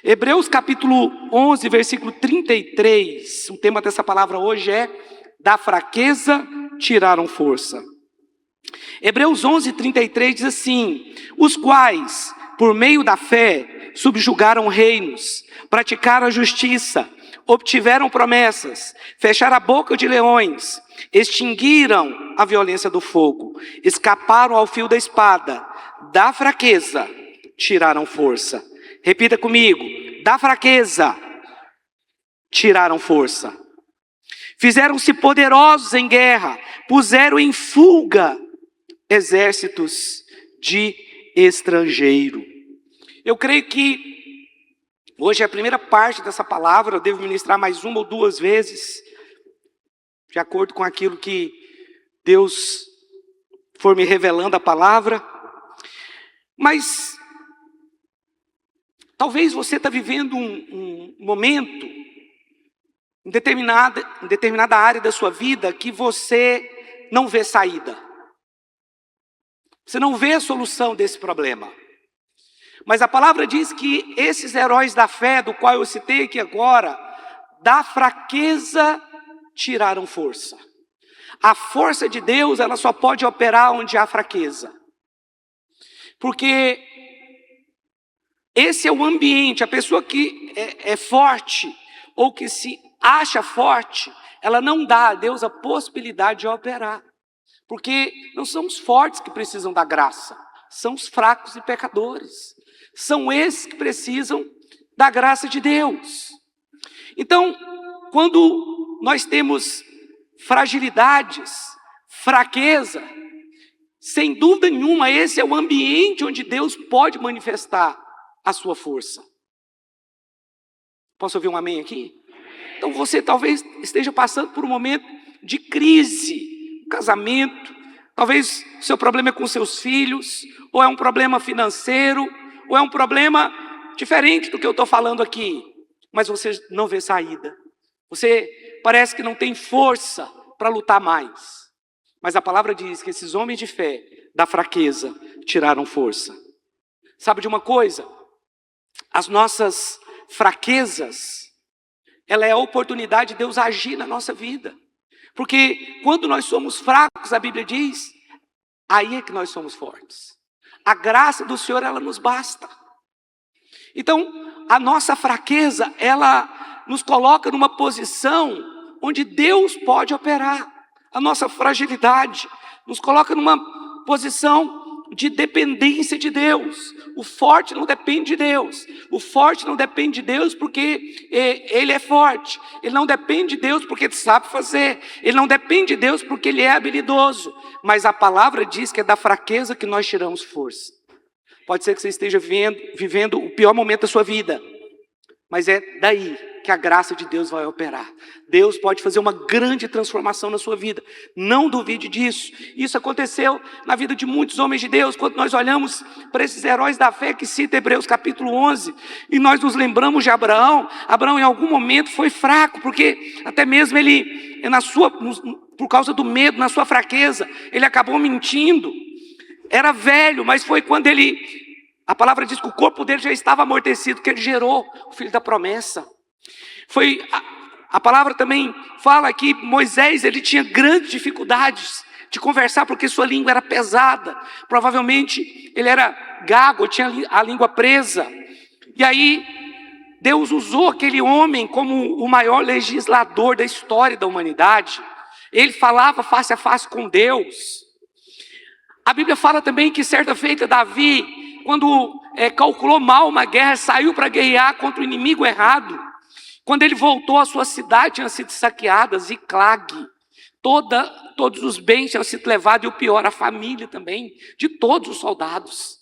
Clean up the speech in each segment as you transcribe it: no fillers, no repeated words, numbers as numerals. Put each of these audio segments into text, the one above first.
Hebreus capítulo 11, versículo 33, o tema dessa palavra hoje é: da fraqueza tiraram força. Hebreus 11, 33 diz assim: os quais, por meio da fé, subjugaram reinos, praticaram a justiça, obtiveram promessas, fecharam a boca de leões, extinguiram a violência do fogo, escaparam ao fio da espada, da fraqueza tiraram força. Repita comigo: da fraqueza tiraram força. Fizeram-se poderosos em guerra, puseram em fuga exércitos de estrangeiro. Eu creio que hoje é a primeira parte dessa palavra, eu devo ministrar mais uma ou duas vezes, de acordo com aquilo que Deus for me revelando a palavra. Mas talvez você está vivendo um momento, em determinada área da sua vida, que você não vê saída. Você não vê a solução desse problema. Mas a palavra diz que esses heróis da fé, do qual eu citei aqui agora, da fraqueza tiraram força. A força de Deus, ela só pode operar onde há fraqueza. Porque esse é o ambiente. A pessoa que é forte, ou que se acha forte, ela não dá a Deus a possibilidade de operar. Porque não são os fortes que precisam da graça, são os fracos e pecadores. São esses que precisam da graça de Deus. Então, quando nós temos fragilidades, fraqueza, sem dúvida nenhuma, esse é o ambiente onde Deus pode manifestar a sua força. Posso ouvir um amém aqui? Então você talvez esteja passando por um momento de crise, casamento, talvez o seu problema é com seus filhos, ou é um problema financeiro, ou é um problema diferente do que eu estou falando aqui, mas você não vê saída, você parece que não tem força para lutar mais, mas a palavra diz que esses homens de fé, da fraqueza, tiraram força. Sabe de uma coisa? As nossas fraquezas, ela é a oportunidade de Deus agir na nossa vida. Porque quando nós somos fracos, a Bíblia diz, aí é que nós somos fortes. A graça do Senhor, ela nos basta. Então, a nossa fraqueza, ela nos coloca numa posição onde Deus pode operar. A nossa fragilidade nos coloca numa posição de dependência de Deus. O forte não depende de Deus. O forte não depende de Deus porque ele é forte. Ele não depende de Deus porque ele sabe fazer. Ele não depende de Deus porque ele é habilidoso. Mas a palavra diz que é da fraqueza que nós tiramos força. Pode ser que você esteja vivendo o pior momento da sua vida. Mas é daí que a graça de Deus vai operar. Deus pode fazer uma grande transformação na sua vida. Não duvide disso. Isso aconteceu na vida de muitos homens de Deus. Quando nós olhamos para esses heróis da fé que cita Hebreus capítulo 11, e nós nos lembramos de Abraão. Abraão em algum momento foi fraco, porque até mesmo ele, por causa do medo, na sua fraqueza, ele acabou mentindo. Era velho, mas foi quando a palavra diz que o corpo dele já estava amortecido, que ele gerou o filho da promessa. A palavra também fala que Moisés, ele tinha grandes dificuldades de conversar, porque sua língua era pesada. Provavelmente ele era gago, tinha a língua presa. E aí Deus usou aquele homem como o maior legislador da história da humanidade. Ele falava face a face com Deus. A Bíblia fala também que certa feita Davi, quando calculou mal uma guerra, saiu para guerrear contra o inimigo errado. Quando ele voltou, a sua cidade tinha sido saqueada, Ziclag. Todos os bens tinham sido levados, e o pior, a família também, de todos os soldados.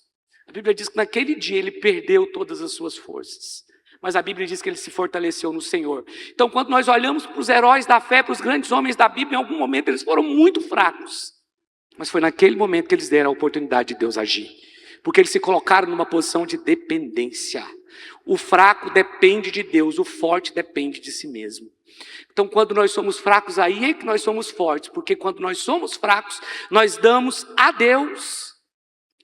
A Bíblia diz que naquele dia ele perdeu todas as suas forças. Mas a Bíblia diz que ele se fortaleceu no Senhor. Então, quando nós olhamos para os heróis da fé, para os grandes homens da Bíblia, em algum momento eles foram muito fracos. Mas foi naquele momento que eles deram a oportunidade de Deus agir. Porque eles se colocaram numa posição de dependência. O fraco depende de Deus, o forte depende de si mesmo. Então, quando nós somos fracos, aí é que nós somos fortes. Porque quando nós somos fracos, nós damos a Deus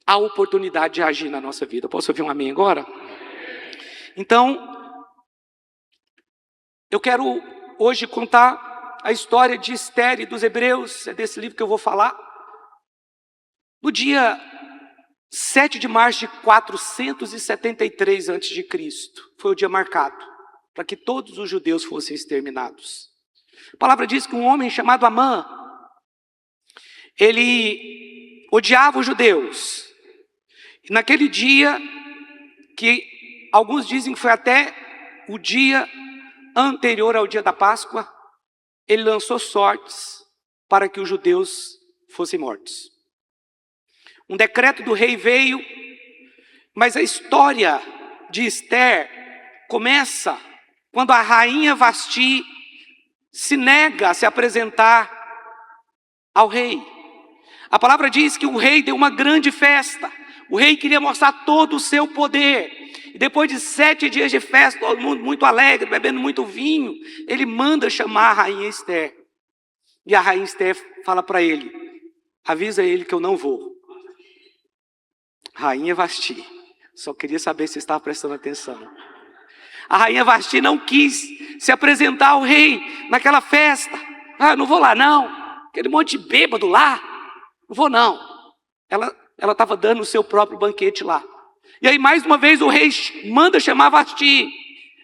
a oportunidade de agir na nossa vida. Posso ouvir um amém agora? Então, eu quero hoje contar a história de Esther e dos Hebreus, é desse livro que eu vou falar. No dia 7 de março de 473 a.C., foi o dia marcado para que todos os judeus fossem exterminados. A palavra diz que um homem chamado Amã, ele odiava os judeus. E naquele dia, que alguns dizem que foi até o dia anterior ao dia da Páscoa, ele lançou sortes para que os judeus fossem mortos. Um decreto do rei veio, mas a história de Esther começa quando a rainha Vasti se nega a se apresentar ao rei. A palavra diz que o rei deu uma grande festa. O rei queria mostrar todo o seu poder. E depois de 7 dias de festa, todo mundo muito alegre, bebendo muito vinho, ele manda chamar a rainha Esther. E a rainha Esther fala para ele: avisa ele que eu não vou. Rainha Vasti, só queria saber se você estava prestando atenção. A rainha Vasti não quis se apresentar ao rei naquela festa. Eu não vou lá não, aquele monte de bêbado lá, não vou não. Ela estava dando o seu próprio banquete lá. E aí mais uma vez o rei manda chamar Vasti,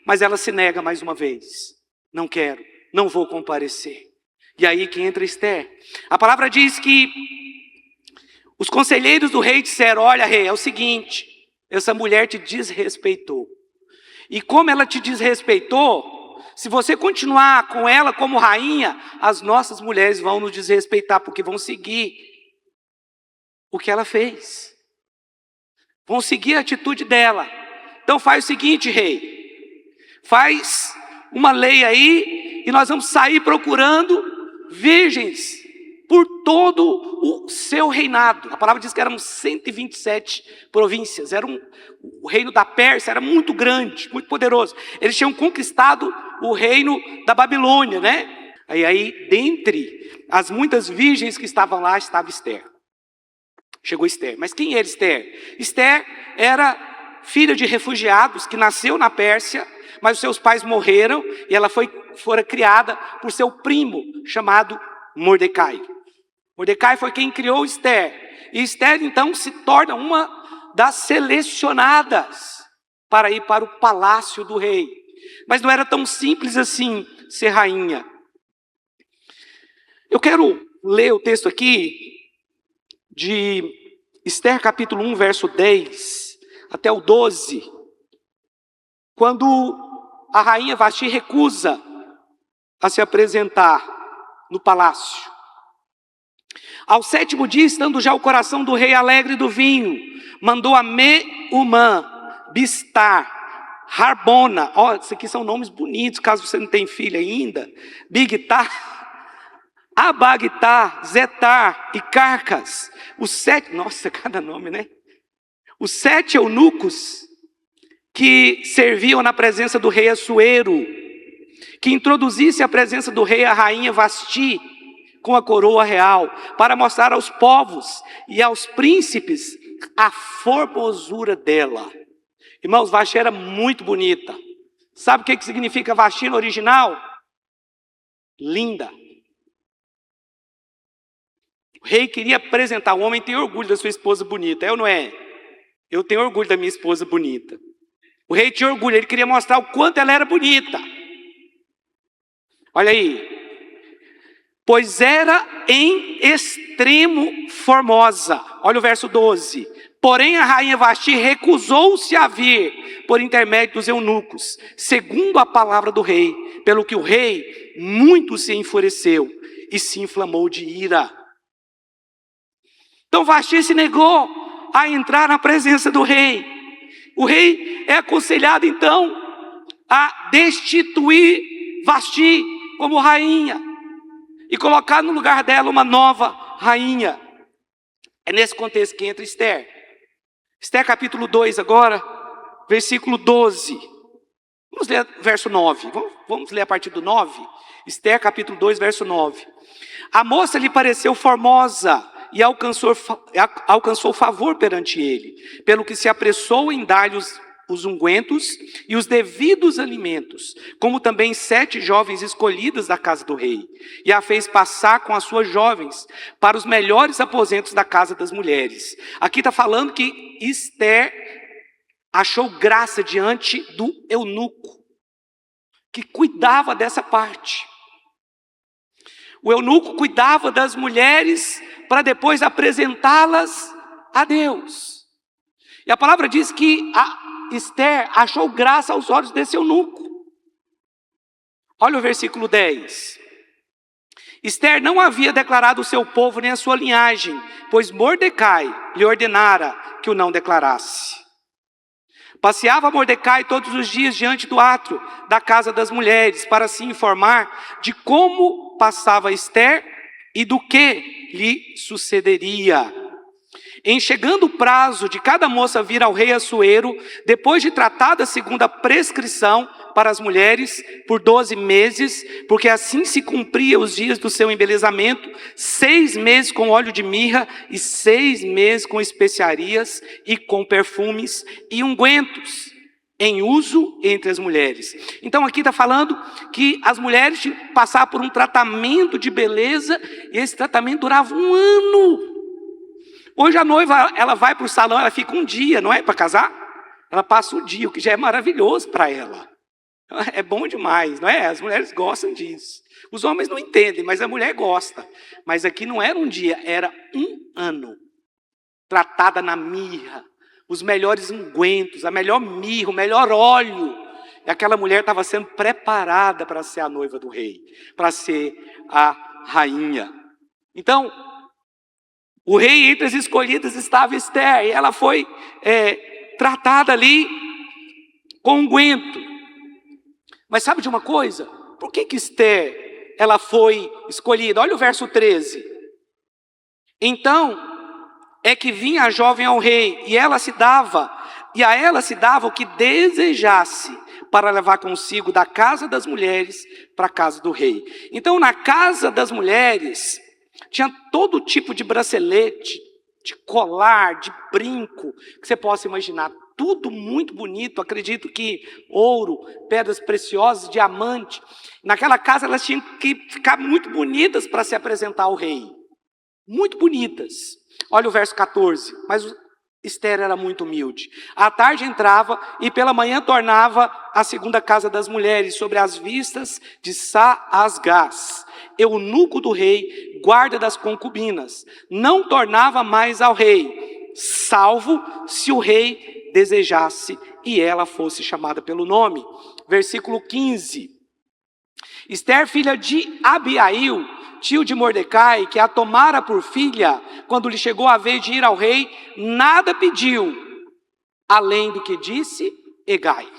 mas ela se nega mais uma vez. Não quero, não vou comparecer. E aí que entra Esther. A palavra diz que os conselheiros do rei disseram: olha rei, é o seguinte, essa mulher te desrespeitou. E como ela te desrespeitou, se você continuar com ela como rainha, as nossas mulheres vão nos desrespeitar, porque vão seguir o que ela fez. Vão seguir a atitude dela. Então faz o seguinte, rei, faz uma lei aí, e nós vamos sair procurando virgens por todo o seu reinado. A palavra diz que eram 127 províncias. O reino da Pérsia era muito grande, muito poderoso. Eles tinham conquistado o reino da Babilônia, né? Aí dentre as muitas virgens que estavam lá, estava Esther. Chegou Esther. Mas quem era Esther? Esther era filha de refugiados que nasceu na Pérsia, mas os seus pais morreram e ela fora criada por seu primo, chamado Mordecai. Mordecai foi quem criou Esther. E Esther então se torna uma das selecionadas para ir para o palácio do rei. Mas não era tão simples assim ser rainha. Eu quero ler o texto aqui de Esther capítulo 1, verso 10 até o 12. Quando a rainha Vasti recusa a se apresentar no palácio. Ao 7º dia, estando já o coração do rei alegre do vinho, mandou a Meumã, Bistar, Harbona, isso aqui são nomes bonitos, caso você não tenha filho ainda, Bigtar, Abagtar, Zetar e Carcas, cada nome, né? Os 7 eunucos que serviam na presença do rei Assuero, que introduzisse a presença do rei a rainha Vasti, com a coroa real, para mostrar aos povos e aos príncipes a formosura dela. Irmãos, Vasti era muito bonita. Sabe o que significa Vasti no original? Linda. O rei queria apresentar, o homem tem orgulho da sua esposa bonita, é ou não é? Eu tenho orgulho da minha esposa bonita. O rei tinha orgulho, ele queria mostrar o quanto ela era bonita. Olha aí. Pois era em extremo formosa. Olha o verso 12. Porém a rainha Vasti recusou-se a vir por intermédio dos eunucos, segundo a palavra do rei, pelo que o rei muito se enfureceu e se inflamou de ira. Então Vasti se negou a entrar na presença do rei. O rei é aconselhado então a destituir Vasti como rainha e colocar no lugar dela uma nova rainha. É nesse contexto que entra Esther. Esther capítulo 2 agora, versículo 12. Vamos ler verso 9. Vamos ler a partir do 9. Esther capítulo 2, verso 9. A moça lhe pareceu formosa e alcançou favor perante ele, pelo que se apressou em dar-lhe os ungüentos e os devidos alimentos, como também 7 jovens escolhidas da casa do rei, e a fez passar com as suas jovens para os melhores aposentos da casa das mulheres. Aqui está falando que Esther achou graça diante do eunuco, que cuidava dessa parte. O eunuco cuidava das mulheres para depois apresentá-las a Deus. E a palavra diz que Esther achou graça aos olhos desse eunuco. Olha o versículo 10. Esther não havia declarado o seu povo nem a sua linhagem, pois Mordecai lhe ordenara que o não declarasse. Passeava Mordecai todos os dias diante do átrio da casa das mulheres, para se informar de como passava Esther e do que lhe sucederia. Em chegando o prazo de cada moça vir ao rei Assuero, depois de tratada segundo a prescrição para as mulheres, por 12 meses, porque assim se cumpria os dias do seu embelezamento, 6 meses com óleo de mirra, e 6 meses com especiarias, e com perfumes e ungüentos, em uso entre as mulheres. Então aqui está falando que as mulheres tinham que passar por um tratamento de beleza, e esse tratamento durava 1 ano. Hoje a noiva, ela vai para o salão, ela fica um dia, não é, para casar? Ela passa um dia, o que já é maravilhoso para ela. É bom demais, não é? As mulheres gostam disso. Os homens não entendem, mas a mulher gosta. Mas aqui não era um dia, era 1 ano. Tratada na mirra, os melhores ungüentos, a melhor mirra, o melhor óleo. E aquela mulher estava sendo preparada para ser a noiva do rei, para ser a rainha. Então, o rei entre as escolhidas estava Esther, e ela foi tratada ali com unguento. Mas sabe de uma coisa? Por que Esther ela foi escolhida? Olha o verso 13. Então é que vinha a jovem ao rei, e a ela se dava o que desejasse, para levar consigo da casa das mulheres para a casa do rei. Então na casa das mulheres tinha todo tipo de bracelete, de colar, de brinco, que você possa imaginar. Tudo muito bonito, acredito que ouro, pedras preciosas, diamante. Naquela casa elas tinham que ficar muito bonitas para se apresentar ao rei. Muito bonitas. Olha o verso 14. Mas Esther era muito humilde. À tarde entrava e pela manhã tornava à segunda casa das mulheres, sobre as vistas de Saasgás, eunuco do rei, guarda das concubinas. Não tornava mais ao rei, salvo se o rei desejasse e ela fosse chamada pelo nome. Versículo 15. Esther, filha de Abiail, tio de Mordecai, que a tomara por filha, quando lhe chegou a vez de ir ao rei, nada pediu, além do que disse Hegai.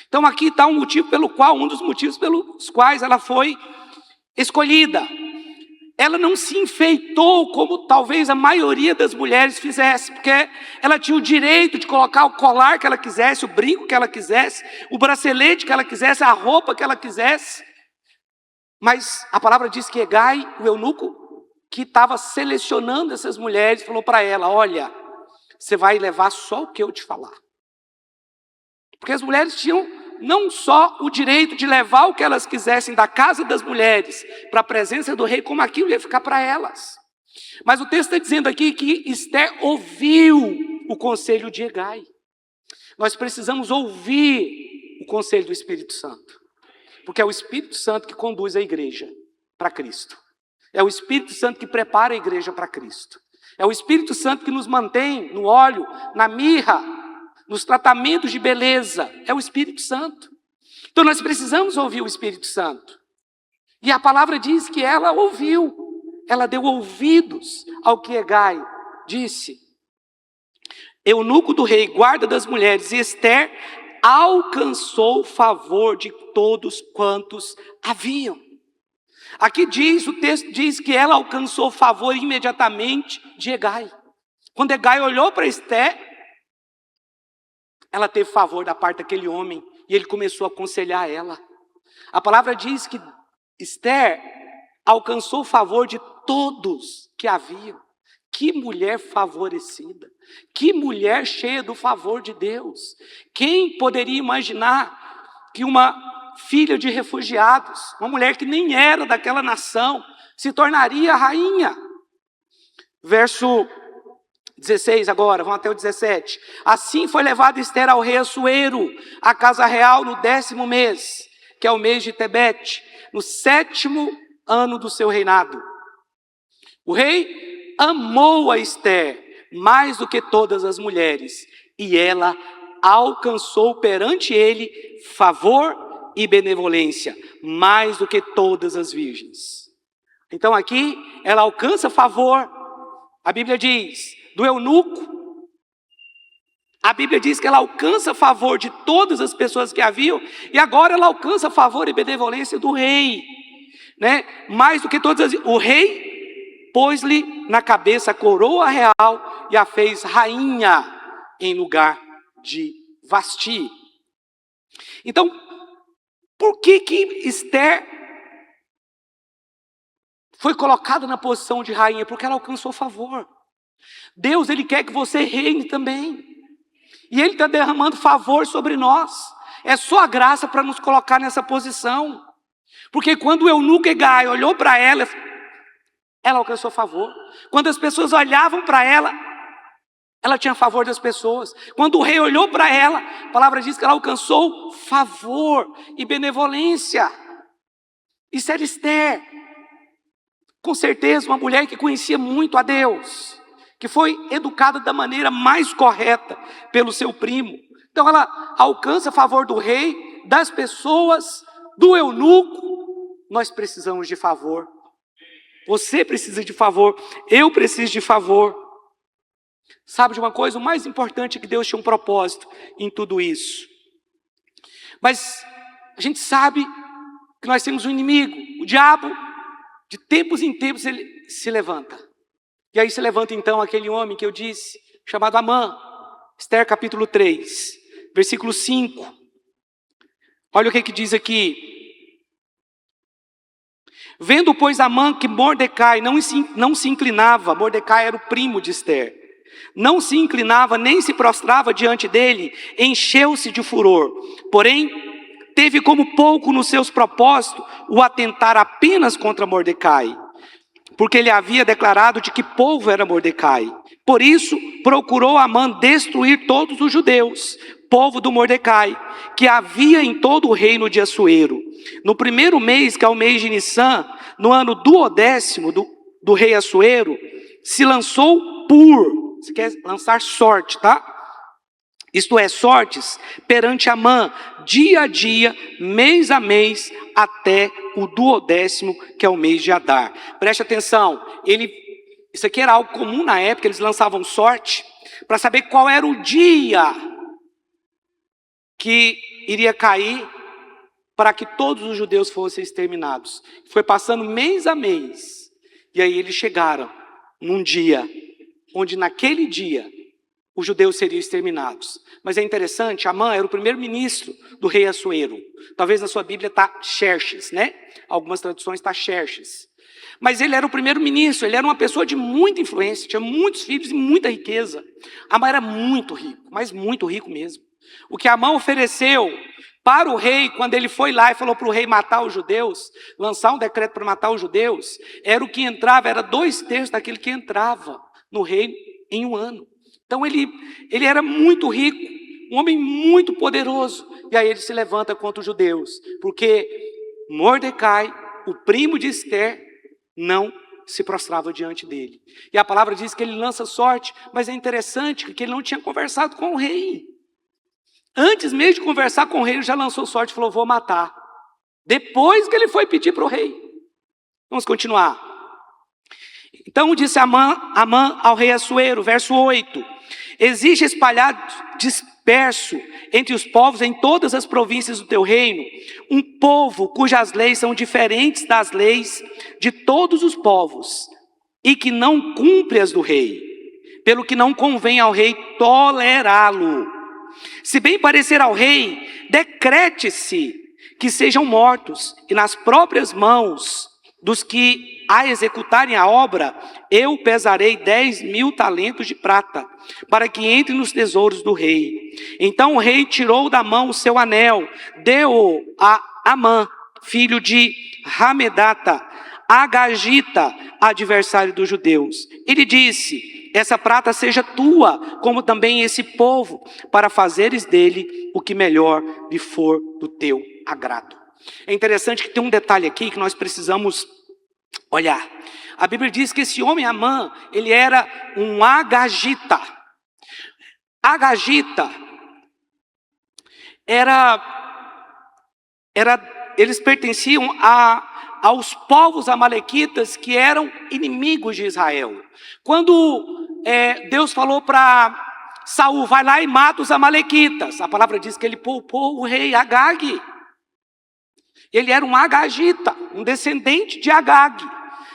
Então aqui está um dos motivos pelos quais ela foi escolhida. Ela não se enfeitou como talvez a maioria das mulheres fizesse, porque ela tinha o direito de colocar o colar que ela quisesse, o brinco que ela quisesse, o bracelete que ela quisesse, a roupa que ela quisesse. Mas a palavra diz que Hegai, o eunuco, que estava selecionando essas mulheres, falou para ela: olha, você vai levar só o que eu te falar. Porque as mulheres tinham não só o direito de levar o que elas quisessem da casa das mulheres para a presença do rei, como aquilo ia ficar para elas. Mas o texto está dizendo aqui que Esther ouviu o conselho de Hegai. Nós precisamos ouvir o conselho do Espírito Santo, porque é o Espírito Santo que conduz a igreja para Cristo. É o Espírito Santo que prepara a igreja para Cristo. É o Espírito Santo que nos mantém no óleo, na mirra, nos tratamentos de beleza. É o Espírito Santo. Então nós precisamos ouvir o Espírito Santo. E a palavra diz que ela ouviu. Ela deu ouvidos ao que Hegai disse. Eunuco do rei, guarda das mulheres, e Esther alcançou o favor de todos quantos haviam. Aqui o texto diz que ela alcançou o favor imediatamente de Hegai. Quando Hegai olhou para Esther, ela teve favor da parte daquele homem, e ele começou a aconselhar ela. A palavra diz que Esther alcançou o favor de todos que haviam. Que mulher favorecida, que mulher cheia do favor de Deus. Quem poderia imaginar que uma filha de refugiados, uma mulher que nem era daquela nação, se tornaria rainha? Verso 16 agora, vamos até o 17. Assim foi levada Esther ao rei Assuero, à casa real, no 10º mês, que é o mês de Tebete, no 7º ano do seu reinado. O rei amou a Esther mais do que todas as mulheres, e ela alcançou perante ele favor e benevolência, mais do que todas as virgens. Então aqui ela alcança favor, a Bíblia diz, do eunuco. A Bíblia diz que ela alcança favor de todas as pessoas que a viam, e agora ela alcança favor e benevolência do rei, né? Mais do que todas as... O rei pôs-lhe na cabeça a coroa real e a fez rainha em lugar de Vasti. Então, por que Esther foi colocada na posição de rainha? Porque ela alcançou favor. Deus, Ele quer que você reine também. E Ele está derramando favor sobre nós. É só a graça para nos colocar nessa posição. Porque quando o eunuco Hegai olhou para ela alcançou favor. Quando as pessoas olhavam para ela tinha favor das pessoas. Quando o rei olhou para ela, a palavra diz que ela alcançou favor e benevolência. Isso era Esther. Com certeza uma mulher que conhecia muito a Deus, que foi educada da maneira mais correta pelo seu primo. Então ela alcança favor do rei, das pessoas, do eunuco. Nós precisamos de favor. Você precisa de favor, eu preciso de favor. Sabe de uma coisa? O mais importante é que Deus tinha um propósito em tudo isso. Mas a gente sabe que nós temos um inimigo, o diabo. De tempos em tempos ele se levanta. E aí se levanta então aquele homem que eu disse, chamado Amã. Esther capítulo 3, versículo 5. Olha o que diz aqui. Vendo, pois, Amã que Mordecai não se inclinava, Mordecai era o primo de Esther, não se inclinava nem se prostrava diante dele, encheu-se de furor. Porém, teve como pouco nos seus propósitos o atentar apenas contra Mordecai, porque ele havia declarado de que povo era Mordecai. Por isso, procurou Amã destruir todos os judeus, povo do Mordecai, que havia em todo o reino de Assuero. No primeiro mês, que é o mês de Nissan, no ano 12º do rei Assuero, se lançou você quer lançar sorte, tá? Isto é, sortes perante Amã, dia a dia, mês a mês, até o 12º, que é o mês de Adar. Preste atenção, isso aqui era algo comum na época, eles lançavam sorte para saber qual era o dia que iria cair para que todos os judeus fossem exterminados. Foi passando mês a mês, e aí eles chegaram num dia, onde naquele dia os judeus seriam exterminados. Mas é interessante, Amã era o primeiro-ministro do rei Assuero. Talvez na sua Bíblia está Xerxes, né? Algumas traduções está Xerxes. Mas ele era o primeiro-ministro, ele era uma pessoa de muita influência, tinha muitos filhos e muita riqueza. Amã era muito rico, mas muito rico mesmo. O que Amã ofereceu para o rei, quando ele foi lá e falou para o rei matar os judeus, lançar um decreto para matar os judeus, era o que entrava, era 2/3 daquele que entrava no reino em um ano. Então ele era muito rico, um homem muito poderoso. E aí ele se levanta contra os judeus, porque Mordecai, o primo de Esther, não se prostrava diante dele. E a palavra diz que ele lança sorte, mas é interessante que ele não tinha conversado com o rei. Antes mesmo de conversar com o rei, ele já lançou sorte e falou, vou matar. Depois que ele foi pedir para o rei. Vamos continuar. Então disse Amã ao rei Assuero, verso 8. Existe espalhado, disperso entre os povos em todas as províncias do teu reino, um povo cujas leis são diferentes das leis de todos os povos, e que não cumpre as do rei, pelo que não convém ao rei tolerá-lo. Se bem parecer ao rei, decrete-se que sejam mortos, e nas próprias mãos dos que a executarem a obra, eu pesarei 10.000 talentos de prata, para que entre nos tesouros do rei. Então o rei tirou da mão o seu anel, deu-o a Amã, filho de Hamedata, Agagita, adversário dos judeus. Ele disse: essa prata seja tua, como também esse povo, para fazeres dele o que melhor lhe for do teu agrado. É interessante que tem um detalhe aqui que nós precisamos olhar. A Bíblia diz que esse homem Amã, ele era um agagita. Agagita eles pertenciam aos povos amalequitas que eram inimigos de Israel. Quando Deus falou para Saul, vai lá e mata os amalequitas, a palavra diz que ele poupou o rei Agag. Ele era um agagita, um descendente de Agag.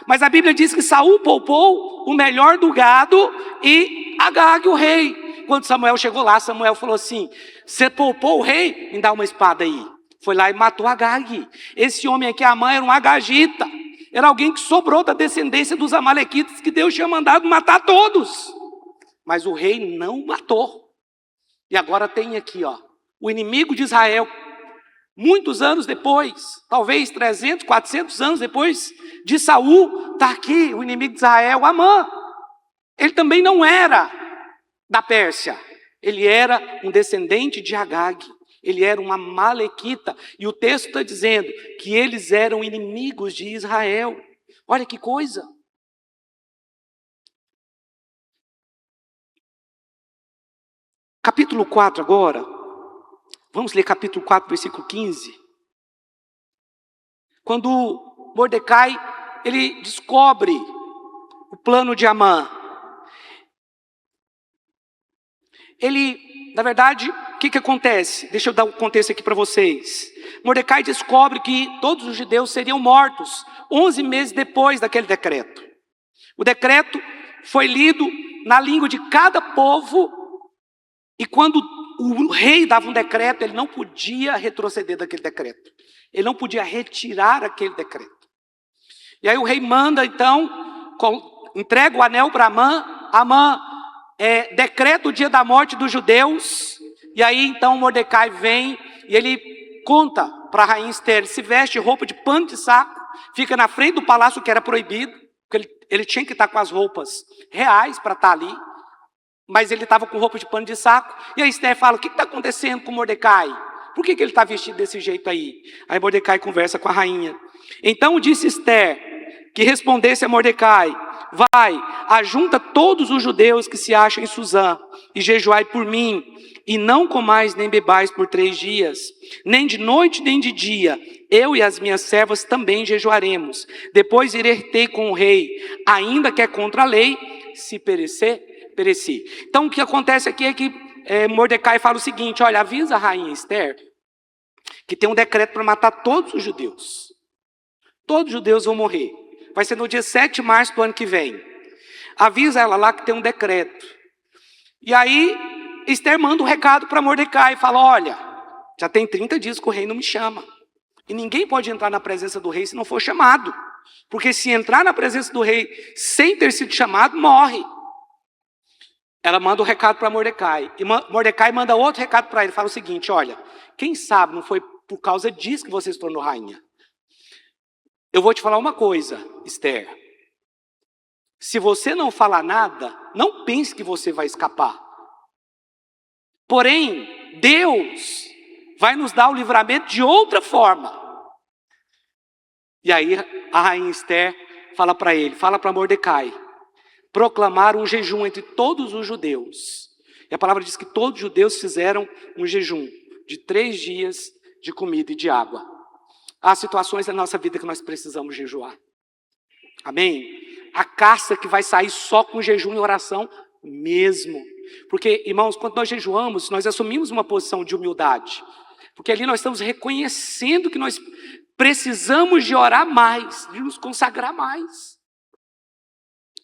Mas a Bíblia diz que Saul poupou o melhor do gado e Agag o rei. Quando Samuel chegou lá, Samuel falou assim: você poupou o rei? Me dá uma espada aí. Foi lá e matou Agag. Esse homem aqui, Amã, era um agagita. Era alguém que sobrou da descendência dos amalequitas, que Deus tinha mandado matar todos. Mas o rei não matou. E agora tem aqui, o inimigo de Israel. Muitos anos depois, talvez 300, 400 anos depois de Saul, está aqui o inimigo de Israel, Amã. Ele também não era da Pérsia. Ele era um descendente de Agag. Ele era um amalequita. E o texto está dizendo que eles eram inimigos de Israel. Olha que coisa. Capítulo 4 agora. Vamos ler capítulo 4, versículo 15. Quando Mordecai, ele descobre o plano de Amã. Ele, na verdade, o que acontece? Deixa eu dar um contexto aqui para vocês. Mordecai descobre que todos os judeus seriam mortos 11 meses depois daquele decreto. O decreto foi lido na língua de cada povo, e quando o rei dava um decreto, ele não podia retroceder daquele decreto. Ele não podia retirar aquele decreto. E aí o rei manda, então, entrega o anel para Amã. Amã decreta o dia da morte dos judeus. E aí, então, Mordecai vem e ele conta para a rainha Esther. Ele se veste roupa de pano de saco, fica na frente do palácio, que era proibido, porque ele tinha que estar com as roupas reais para estar ali. Mas ele estava com roupa de pano de saco. E a Esther fala: o que está acontecendo com Mordecai? Por que ele está vestido desse jeito aí? Aí Mordecai conversa com a rainha. Então disse Esther que respondesse a Mordecai: vai, ajunta todos os judeus que se acham em Suzã, e jejuai por mim, e não comais nem bebais por 3 dias, nem de noite nem de dia. Eu e as minhas servas também jejuaremos. Depois irei ter com o rei, ainda que é contra a lei, se perecer, pereci. Então o que acontece aqui é que Mordecai fala o seguinte: olha, avisa a rainha Esther que tem um decreto para matar todos os judeus. Todos os judeus vão morrer. Vai ser no dia 7 de março do ano que vem. Avisa ela lá que tem um decreto. E aí Esther manda um recado para Mordecai e fala: olha, já tem 30 dias que o rei não me chama. E ninguém pode entrar na presença do rei se não for chamado. Porque se entrar na presença do rei sem ter sido chamado, morre. Ela manda um recado para Mordecai. E Mordecai manda outro recado para ele. Fala o seguinte: olha, quem sabe não foi por causa disso que você se tornou rainha. Eu vou te falar uma coisa, Esther. Se você não falar nada, não pense que você vai escapar. Porém, Deus vai nos dar o livramento de outra forma. E aí a rainha Esther fala para ele, fala para Mordecai, proclamar um jejum entre todos os judeus. E a palavra diz que todos os judeus fizeram um jejum de 3 dias de comida e de água. Há situações na nossa vida que nós precisamos jejuar. Amém? A caça que vai sair só com jejum e oração mesmo. Porque, irmãos, quando nós jejuamos, nós assumimos uma posição de humildade. Porque ali nós estamos reconhecendo que nós precisamos de orar mais, de nos consagrar mais.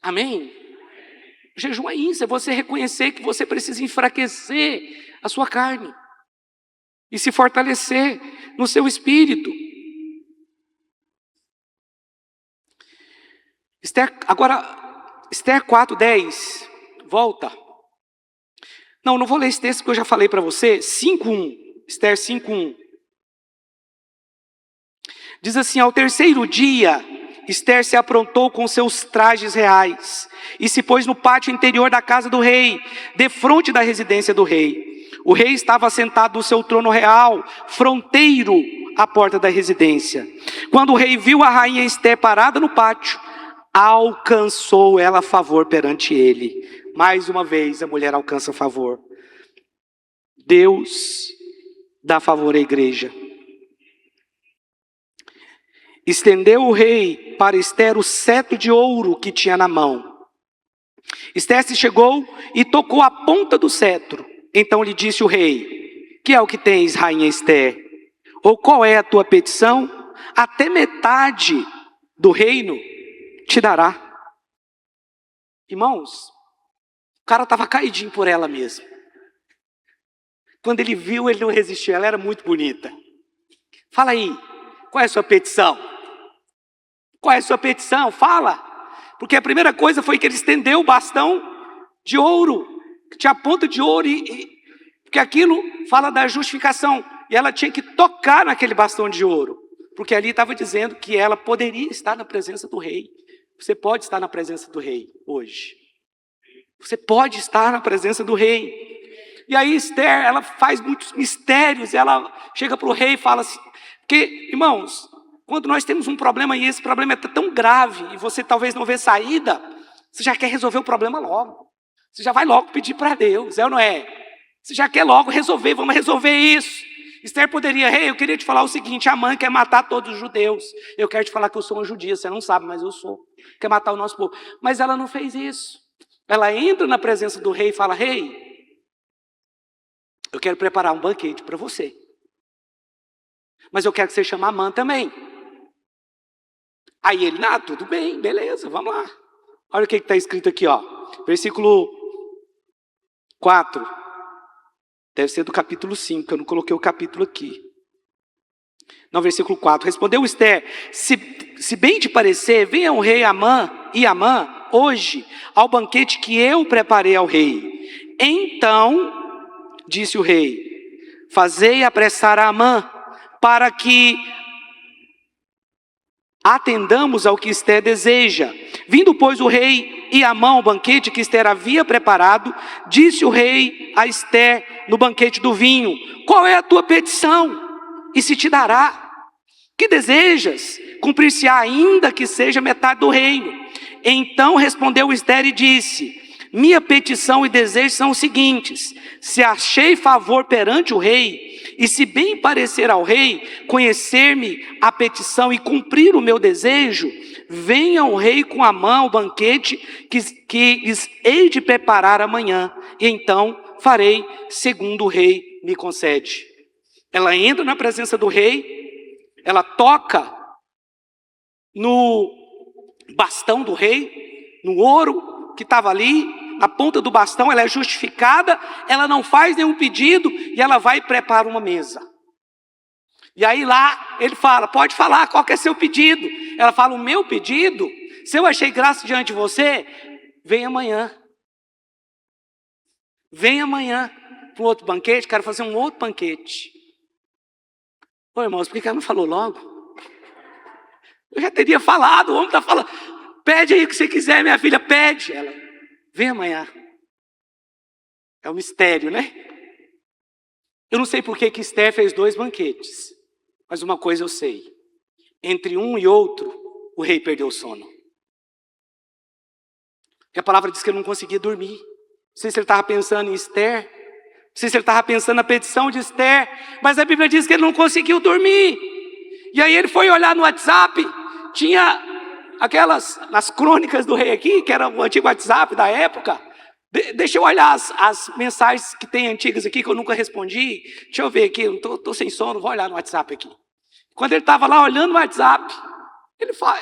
Amém? O jejum é isso, é você reconhecer que você precisa enfraquecer a sua carne e se fortalecer no seu espírito. Esther 4:10, volta. Não vou ler esse texto que eu já falei para você. 5:1, Esther 5:1. Diz assim: ao terceiro dia, Esther se aprontou com seus trajes reais e se pôs no pátio interior da casa do rei, defronte da residência do rei. O rei estava sentado no seu trono real, fronteiro à porta da residência. Quando o rei viu a rainha Esther parada no pátio, alcançou ela favor perante ele. Mais uma vez a mulher alcança favor. Deus dá favor à igreja. Estendeu o rei para Esther o cetro de ouro que tinha na mão. Esther se chegou e tocou a ponta do cetro. Então lhe disse o rei: que é o que tens, rainha Esther? Ou qual é a tua petição? Até metade do reino te dará. Irmãos, o cara estava caidinho por ela mesmo. Quando ele viu, ele não resistiu. Ela era muito bonita. Fala aí, qual é a sua petição? Qual é a sua petição? Fala. Porque a primeira coisa foi que ele estendeu o bastão de ouro, que tinha a ponta de ouro, porque aquilo fala da justificação. E ela tinha que tocar naquele bastão de ouro, porque ali estava dizendo que ela poderia estar na presença do rei. Você pode estar na presença do rei hoje. Você pode estar na presença do rei. E aí Esther, ela faz muitos mistérios, ela chega para o rei e fala assim, porque, irmãos, quando nós temos um problema e esse problema é tão grave, e você talvez não vê saída, você já quer resolver o problema logo. Você já vai logo pedir para Deus, é ou não é? Você já quer logo resolver, vamos resolver isso. Esther poderia, rei, eu queria te falar o seguinte, Amã quer matar todos os judeus. Eu quero te falar que eu sou uma judia, você não sabe, mas eu sou. Quer matar o nosso povo. Mas ela não fez isso. Ela entra na presença do rei e fala, rei, eu quero preparar um banquete para você. Mas eu quero que você chame Amã também. Aí ele, tudo bem, beleza, vamos lá. Olha o que está escrito aqui, ó. Versículo 4. Deve ser do capítulo 5, eu não coloquei o capítulo aqui. Não, versículo 4. Respondeu Esther, se bem te parecer, venha o rei Amã hoje ao banquete que eu preparei ao rei. Então, disse o rei, fazei apressar a Amã, para que atendamos ao que Esther deseja. Vindo, pois, o rei e Amã ao banquete que Esther havia preparado, disse o rei a Esther no banquete do vinho, qual é a tua petição? E se te dará. Que desejas? Cumprir-se-á ainda que seja metade do reino. Então respondeu Esther e disse, minha petição e desejo são os seguintes, se achei favor perante o rei, e se bem parecer ao rei, conhecer-me a petição e cumprir o meu desejo, venha o rei com Amã ao banquete que lhes hei de preparar amanhã, e então farei segundo o rei me concede. Ela entra na presença do rei, ela toca no bastão do rei, no ouro que estava ali, na ponta do bastão, ela é justificada, ela não faz nenhum pedido e ela vai e prepara uma mesa. E aí lá ele fala, pode falar, qual que é seu pedido? Ela fala, o meu pedido, se eu achei graça diante de você, vem amanhã. Vem amanhã para um outro banquete, quero fazer um outro banquete. Ô irmãos, por que ela não falou logo? Eu já teria falado, o homem está falando, pede aí o que você quiser, minha filha, pede. Ela, vem amanhã. É um mistério, né? Eu não sei por que Esther fez 2 banquetes, mas uma coisa eu sei, entre um e outro, o rei perdeu o sono. E a palavra diz que ele não conseguia dormir. Não sei se ele estava pensando em Esther, não sei se ele estava pensando na petição de Esther, mas a Bíblia diz que ele não conseguiu dormir. E aí ele foi olhar no WhatsApp, tinha aquelas, nas crônicas do rei aqui, que era o antigo WhatsApp da época. Deixa eu olhar as mensagens que tem antigas aqui, que eu nunca respondi. Deixa eu ver aqui, eu estou sem sono, vou olhar no WhatsApp aqui. Quando ele estava lá olhando o WhatsApp,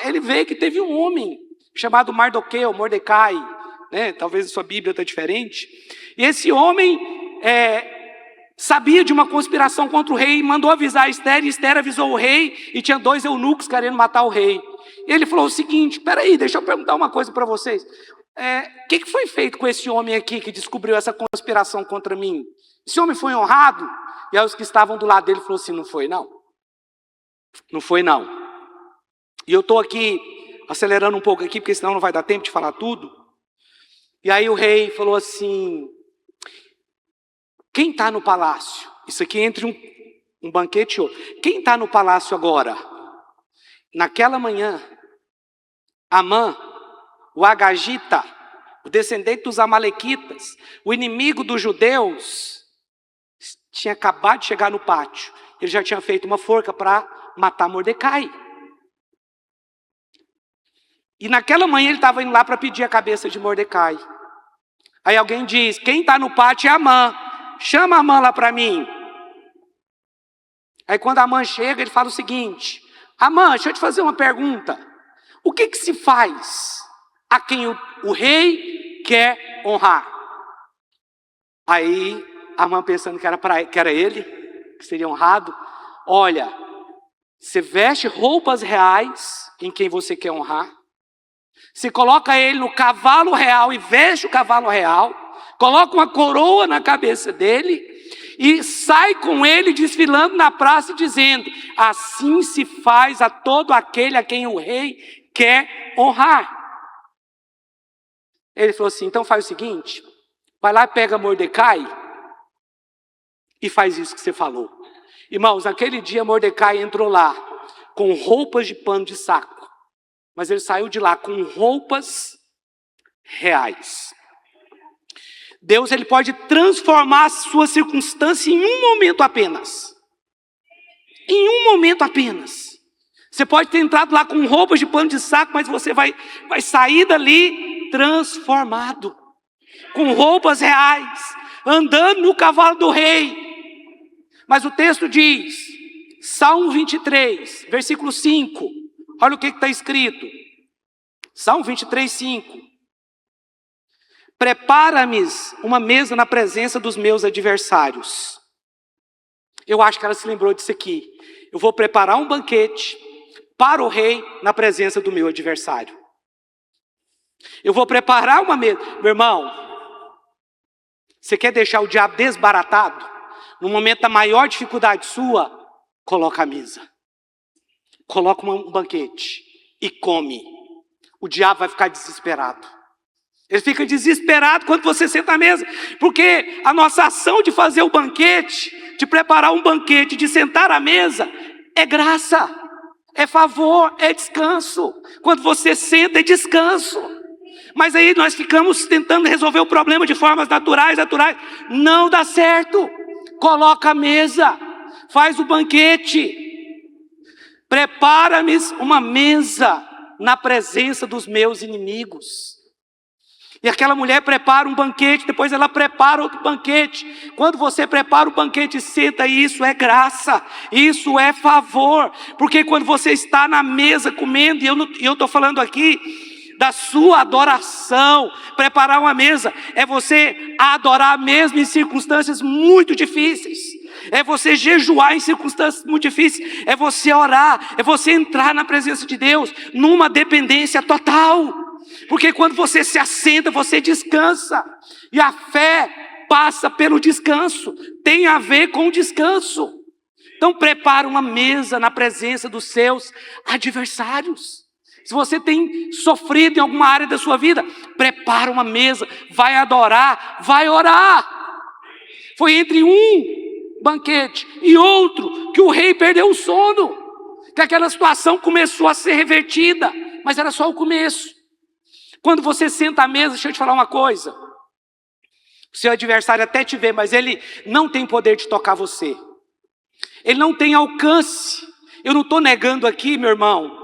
ele vê que teve um homem chamado Mardoqueu, Mordecai, né? Talvez a sua Bíblia está diferente. E esse homem sabia de uma conspiração contra o rei, mandou avisar Esther, e Esther avisou o rei, e tinha 2 eunucos querendo matar o rei. E ele falou o seguinte: peraí, deixa eu perguntar uma coisa para vocês. O que foi feito com esse homem aqui que descobriu essa conspiração contra mim? Esse homem foi honrado? E aí os que estavam do lado dele falaram assim: não foi não. Não foi não. E eu estou aqui acelerando um pouco aqui, porque senão não vai dar tempo de falar tudo. E aí o rei falou assim: quem está no palácio? Isso aqui entre um banquete e outro. Quem está no palácio agora? Naquela manhã, Amã, o Agagita, o descendente dos amalequitas, o inimigo dos judeus, tinha acabado de chegar no pátio. Ele já tinha feito uma forca para matar Mordecai. E naquela manhã ele estava indo lá para pedir a cabeça de Mordecai. Aí alguém diz: quem está no pátio é Amã. Chama Amã lá para mim. Aí quando Amã chega, ele fala o seguinte: Amã, deixa eu te fazer uma pergunta. O que se faz a quem o rei quer honrar? Aí Amã, pensando que era ele, que seria honrado: olha, você veste roupas reais em quem você quer honrar. Você coloca ele no cavalo real e veste o cavalo real. Coloca uma coroa na cabeça dele e sai com ele desfilando na praça dizendo: assim se faz a todo aquele a quem o rei quer honrar. Ele falou assim: então faz o seguinte, vai lá e pega Mordecai e faz isso que você falou. Irmãos, naquele dia Mordecai entrou lá com roupas de pano de saco, mas ele saiu de lá com roupas reais. Deus, ele pode transformar a sua circunstância em um momento apenas. Em um momento apenas. Você pode ter entrado lá com roupas de pano de saco, mas você vai sair dali transformado. Com roupas reais, andando no cavalo do rei. Mas o texto diz, Salmo 23, versículo 5. Olha o que está escrito. Salmo 23, 5. Prepara-me uma mesa na presença dos meus adversários. Eu acho que ela se lembrou disso aqui. Eu vou preparar um banquete para o rei na presença do meu adversário. Eu vou preparar uma mesa. Meu irmão, você quer deixar o diabo desbaratado? No momento da maior dificuldade sua, coloca a mesa. Coloca um banquete e come. O diabo vai ficar desesperado. Ele fica desesperado quando você senta à mesa, porque a nossa ação de fazer o banquete, de preparar um banquete, de sentar à mesa, é graça, é favor, é descanso. Quando você senta, é descanso. Mas aí nós ficamos tentando resolver o problema de formas naturais, não dá certo. Coloca a mesa, faz o banquete, prepara-me uma mesa na presença dos meus inimigos. E aquela mulher prepara um banquete, depois ela prepara outro banquete. Quando você prepara o banquete e senta, isso é graça, isso é favor. Porque quando você está na mesa comendo, e eu estou falando aqui da sua adoração, preparar uma mesa, é você adorar mesmo em circunstâncias muito difíceis. É você jejuar em circunstâncias muito difíceis, é você orar, é você entrar na presença de Deus, numa dependência total. Porque quando você se assenta, você descansa. E a fé passa pelo descanso. Tem a ver com o descanso. Então prepara uma mesa na presença dos seus adversários. Se você tem sofrido em alguma área da sua vida, prepara uma mesa. Vai adorar, vai orar. Foi entre um banquete e outro que o rei perdeu o sono. Que aquela situação começou a ser revertida. Mas era só o começo. Quando você senta à mesa, deixa eu te falar uma coisa. O seu adversário até te vê, mas ele não tem poder de tocar você. Ele não tem alcance. Eu não estou negando aqui, meu irmão,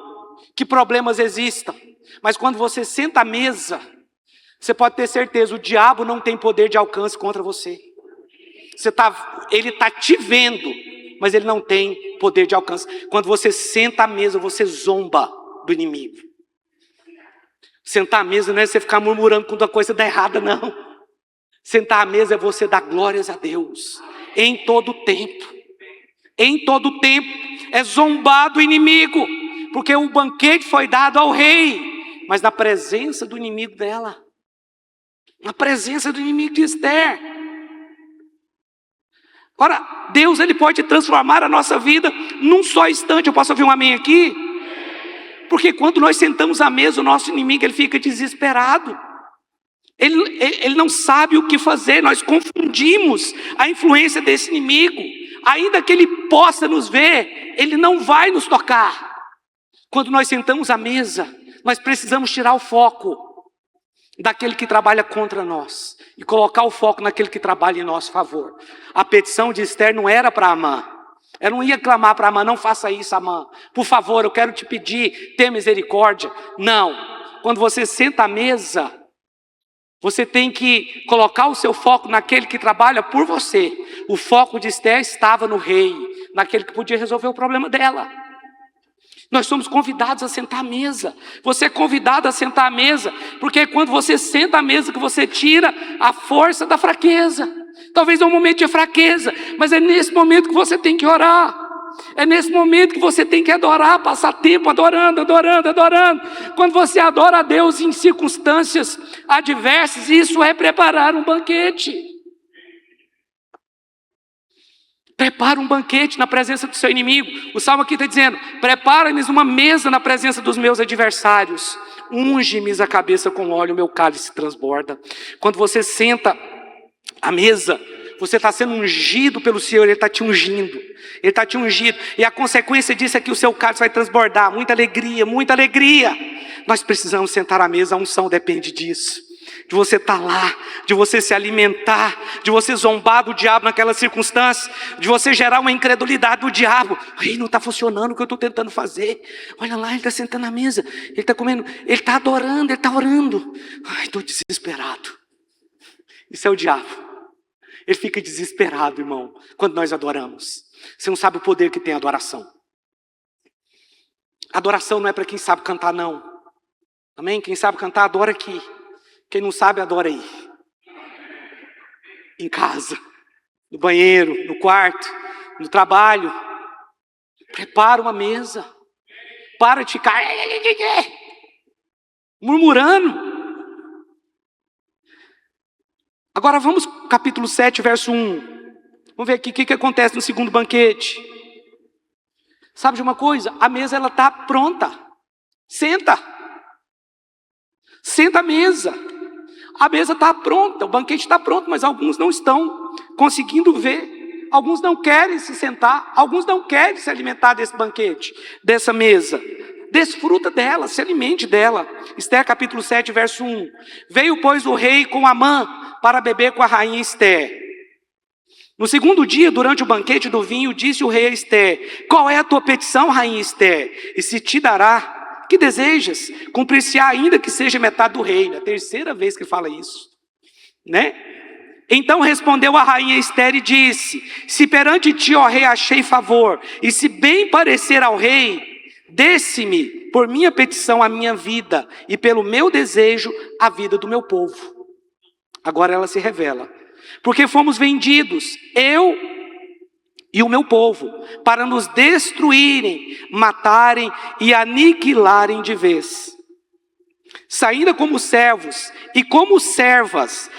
que problemas existam. Mas quando você senta à mesa, você pode ter certeza, o diabo não tem poder de alcance contra você. Ele está te vendo, mas ele não tem poder de alcance. Quando você senta à mesa, você zomba do inimigo. Sentar à mesa não é você ficar murmurando quando a coisa dá errada, não. Sentar à mesa é você dar glórias a Deus. Em todo tempo. Em todo tempo. É zombar do inimigo. porque o banquete foi dado ao rei, mas na presença do inimigo dela, na presença do inimigo de Esther. Ora, Deus, Ele pode transformar a nossa vida num só instante. Eu posso ouvir um amém aqui? Porque quando nós sentamos à mesa, o nosso inimigo, ele fica desesperado. Ele não sabe o que fazer. Nós confundimos a influência desse inimigo. Ainda que ele possa nos ver, ele não vai nos tocar. Quando nós sentamos à mesa, nós precisamos tirar o foco daquele que trabalha contra nós e colocar o foco naquele que trabalha em nosso favor. A petição de Esther não era para Amã. Ela não ia clamar para Amã: não faça isso, Amã. Por favor, eu quero te pedir, tenha misericórdia. Não. Quando você senta à mesa, você tem que colocar o seu foco naquele que trabalha por você. O foco de Esther estava no rei, naquele que podia resolver o problema dela. Nós somos convidados a sentar à mesa. Você é convidado a sentar à mesa, porque é quando você senta à mesa que você tira a força da fraqueza. Talvez é um momento de fraqueza, mas é nesse momento que você tem que orar. É nesse momento que você tem que adorar, passar tempo adorando, adorando, adorando. Quando você adora a Deus em circunstâncias adversas, isso é preparar um banquete. Prepara um banquete na presença do seu inimigo. O salmo aqui está dizendo: prepara-lhes uma mesa na presença dos meus adversários. Unge-me a cabeça com óleo, meu cálice transborda. Quando você senta à mesa, você está sendo ungido pelo Senhor. Ele está te ungindo. Ele está te ungindo. E a consequência disso é que o seu cálice vai transbordar. Muita alegria, muita alegria. Nós precisamos sentar à mesa. A unção depende disso. De você estar lá, de você se alimentar, de você zombar do diabo naquela circunstância, de você gerar uma incredulidade do diabo. Ei, não está funcionando o que eu estou tentando fazer. Olha lá, ele está sentando à mesa, ele está comendo, ele está adorando, ele está orando. Ai, estou desesperado. Isso é o diabo. Ele fica desesperado, irmão, quando nós adoramos. Você não sabe o poder que tem a adoração. Adoração não é para quem sabe cantar, não. Amém? Quem sabe cantar, adora aqui. Quem não sabe, adora aí. Em casa, no banheiro, no quarto, no trabalho. Prepara uma mesa. Para de ficar murmurando. Agora vamos capítulo 7, verso 1. Vamos ver aqui o que acontece no segundo banquete. Sabe de uma coisa? A mesa ela está pronta. Senta. Senta à mesa. A mesa está pronta, o banquete está pronto, mas alguns não estão conseguindo ver. Alguns não querem se sentar, alguns não querem se alimentar desse banquete, dessa mesa. Desfruta dela, se alimente dela. Esther capítulo 7, verso 1. Veio, pois, o rei com Amã para beber com a rainha Esther. No segundo dia, durante o banquete do vinho, disse o rei a Esther: qual é a tua petição, rainha Esther? E se te dará, que desejas? Cumprir-se-á ainda que seja metade do reino. É a terceira vez que fala isso, né? Então respondeu a rainha Esther e disse: se perante ti, ó rei, achei favor, e se bem parecer ao rei, desse-me por minha petição a minha vida, e pelo meu desejo a vida do meu povo. Agora ela se revela: porque fomos vendidos, eu e o meu povo, para nos destruírem, matarem e aniquilarem de vez. Se ainda como servos e como servas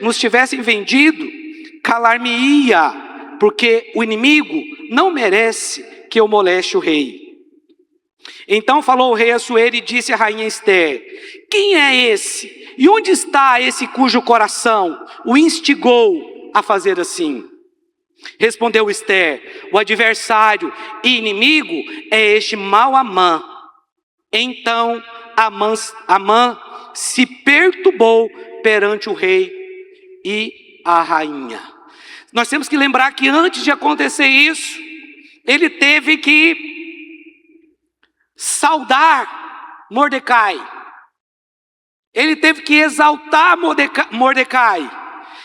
nos tivessem vendido, calar-me-ia, porque o inimigo não merece que eu moleste o rei. Então falou o rei Assuero e disse à rainha Esther: quem é esse? E onde está esse cujo coração o instigou a fazer assim? Respondeu Esther: o adversário e inimigo é este mau Amã. Então Amã se perturbou perante o rei e a rainha. Nós temos que lembrar que antes de acontecer isso, ele teve que saudar Mordecai. Ele teve que exaltar Mordecai.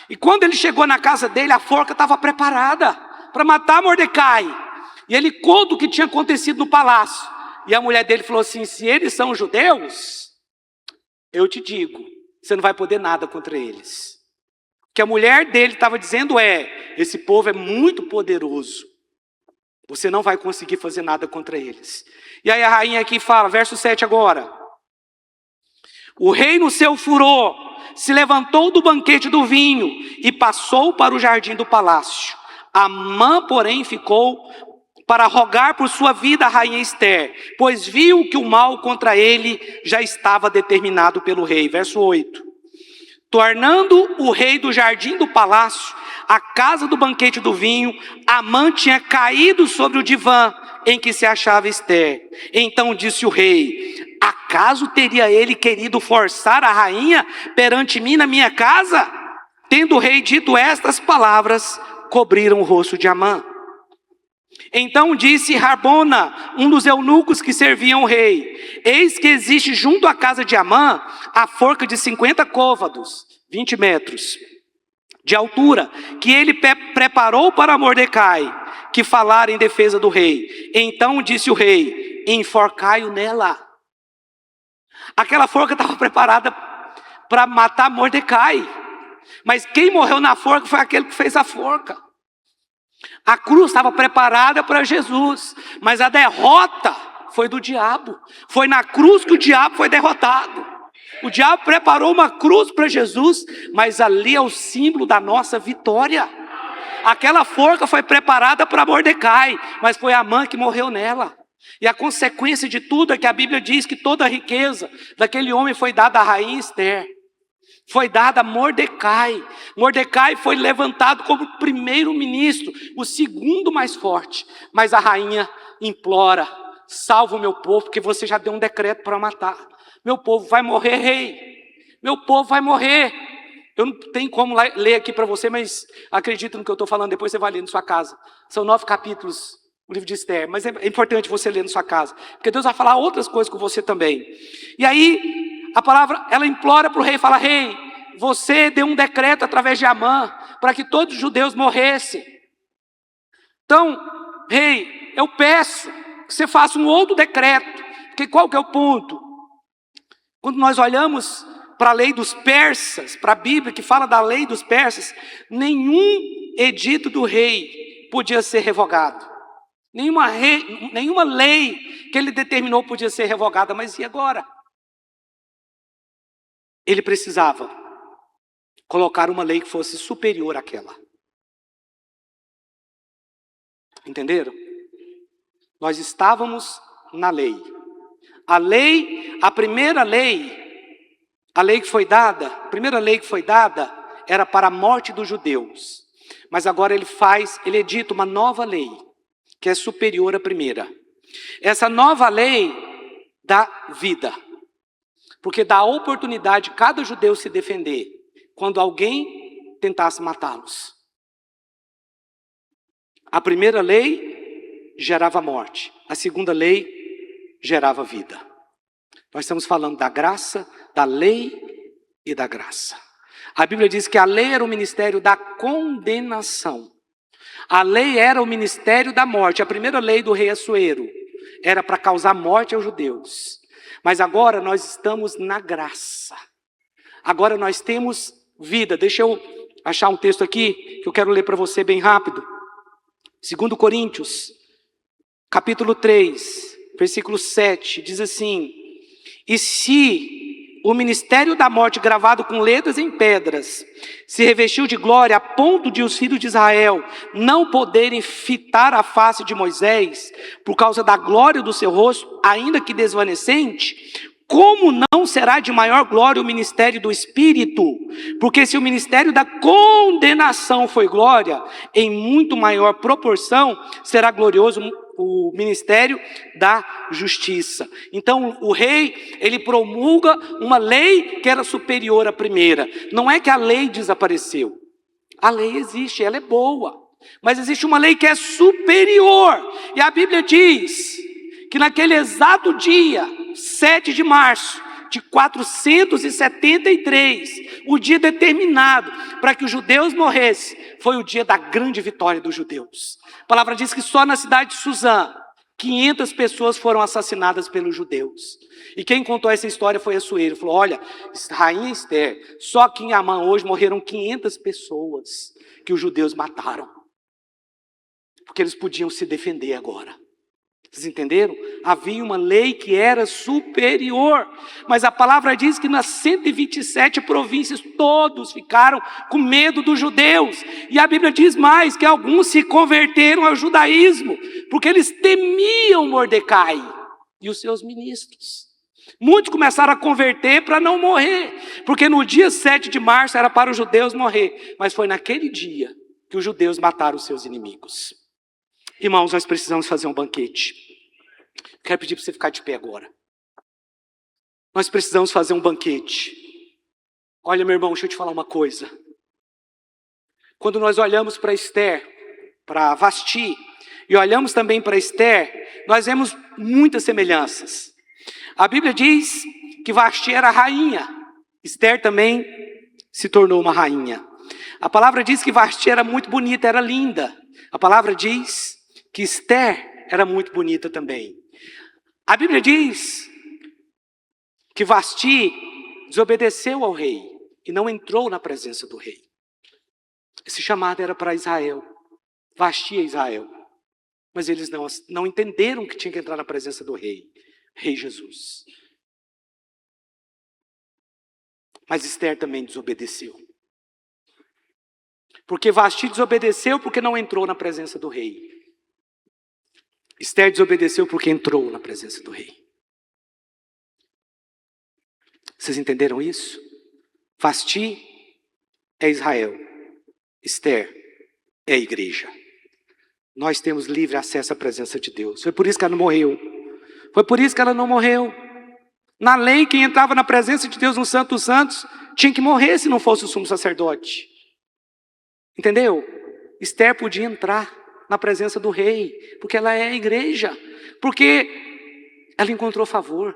E quando ele chegou na casa dele, a forca estava preparada para matar Mordecai. E ele conta o que tinha acontecido no palácio. E a mulher dele falou assim: se eles são judeus, eu te digo, você não vai poder nada contra eles. O que a mulher dele estava dizendo esse povo é muito poderoso. Você não vai conseguir fazer nada contra eles. E aí a rainha aqui fala, verso 7 agora. O rei no seu furor se levantou do banquete do vinho e passou para o jardim do palácio. Amã, porém, ficou para rogar por sua vida a rainha Ester, pois viu que o mal contra ele já estava determinado pelo rei. Verso 8. Tornando o rei do jardim do palácio, a casa do banquete do vinho, Amã tinha caído sobre o divã em que se achava Ester. Então disse o rei, acaso teria ele querido forçar a rainha perante mim na minha casa? Tendo o rei dito estas palavras, cobriram o rosto de Amã. Então disse Harbona, um dos eunucos que serviam o rei, eis que existe junto à casa de Amã a forca de 50 côvados, 20 metros, de altura, que ele preparou para Mordecai, que falara em defesa do rei. Então disse o rei, enforcai-o nela. Aquela forca estava preparada para matar Mordecai, mas quem morreu na forca foi aquele que fez a forca. A cruz estava preparada para Jesus, mas a derrota foi do diabo. Foi na cruz que o diabo foi derrotado. O diabo preparou uma cruz para Jesus, mas ali é o símbolo da nossa vitória. Aquela forca foi preparada para Mordecai, mas foi Amã que morreu nela. E a consequência de tudo é que a Bíblia diz que toda a riqueza daquele homem foi dada à rainha Ester. Foi dada a Mordecai. Mordecai foi levantado como primeiro-ministro, o segundo mais forte. Mas a rainha implora, salva o meu povo, porque você já deu um decreto para matar. Meu povo vai morrer, rei. Meu povo vai morrer. Eu não tenho como ler aqui para você, mas acredita no que eu estou falando, depois você vai ler na sua casa. São 9 capítulos, o livro de Esther, mas é importante você ler na sua casa, porque Deus vai falar outras coisas com você também. E aí, a palavra, ela implora para o rei, fala, rei, você deu um decreto através de Amã, para que todos os judeus morressem. Então, rei, eu peço que você faça um outro decreto, porque qual que é o ponto? Quando nós olhamos para a lei dos persas, para a Bíblia que fala da lei dos persas, nenhum edito do rei podia ser revogado. Nenhuma lei que ele determinou podia ser revogada, mas e agora? Ele precisava colocar uma lei que fosse superior àquela. Entenderam? Nós estávamos na lei. A primeira lei que foi dada, a primeira lei que foi dada era para a morte dos judeus. Mas agora ele edita uma nova lei, que é superior à primeira. Essa nova lei dá vida, porque dá a oportunidade de cada judeu se defender, quando alguém tentasse matá-los. A primeira lei gerava morte, a segunda lei gerava vida. Nós estamos falando da graça, da lei e da graça. A Bíblia diz que a lei era o ministério da condenação. A lei era o ministério da morte. A primeira lei do rei Assuero era para causar morte aos judeus. Mas agora nós estamos na graça. Agora nós temos vida. Deixa eu achar um texto aqui que eu quero ler para você bem rápido. 2 Coríntios, capítulo 3, versículo 7, diz assim: e se o ministério da morte gravado com letras em pedras se revestiu de glória a ponto de os filhos de Israel não poderem fitar a face de Moisés por causa da glória do seu rosto, ainda que desvanecente, como não será de maior glória o ministério do Espírito? Porque se o ministério da condenação foi glória, em muito maior proporção será glorioso o ministério da justiça. Então o rei, ele promulga uma lei que era superior à primeira. Não é que a lei desapareceu. A lei existe, ela é boa. Mas existe uma lei que é superior. E a Bíblia diz que naquele exato dia, 7 de março de 473, o dia determinado para que os judeus morressem, foi o dia da grande vitória dos judeus. A palavra diz que só na cidade de Suzã, 500 pessoas foram assassinadas pelos judeus. E quem contou essa história foi Assuero. Falou, olha, rainha Esther, só aqui em Amã hoje morreram 500 pessoas que os judeus mataram. Porque eles podiam se defender agora. Vocês entenderam? Havia uma lei que era superior. Mas a palavra diz que nas 127 províncias todos ficaram com medo dos judeus. E a Bíblia diz mais, que alguns se converteram ao judaísmo, porque eles temiam Mordecai e os seus ministros. Muitos começaram a converter para não morrer, porque no dia 7 de março era para os judeus morrer. Mas foi naquele dia que os judeus mataram os seus inimigos. Irmãos, nós precisamos fazer um banquete. Quero pedir para você ficar de pé agora. Nós precisamos fazer um banquete. Olha, meu irmão, deixa eu te falar uma coisa. Quando nós olhamos para Esther, para Vasti, e olhamos também para Esther, nós vemos muitas semelhanças. A Bíblia diz que Vasti era rainha. Esther também se tornou uma rainha. A palavra diz que Vasti era muito bonita, era linda. A palavra diz que Esther era muito bonita também. A Bíblia diz que Vasti desobedeceu ao rei e não entrou na presença do rei. Esse chamado era para Israel. Vasti é Israel. Mas eles não entenderam que tinha que entrar na presença do rei. Rei Jesus. Mas Esther também desobedeceu. Porque Vasti desobedeceu porque não entrou na presença do rei. Esther desobedeceu porque entrou na presença do rei. Vocês entenderam isso? Vasti é Israel. Esther é a igreja. Nós temos livre acesso à presença de Deus. Foi por isso que ela não morreu. Foi por isso que ela não morreu. Na lei, quem entrava na presença de Deus no Santo dos Santos tinha que morrer se não fosse o sumo sacerdote. Entendeu? Esther podia entrar na presença do rei, porque ela é a igreja, porque ela encontrou favor.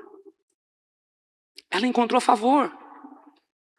Ela encontrou favor.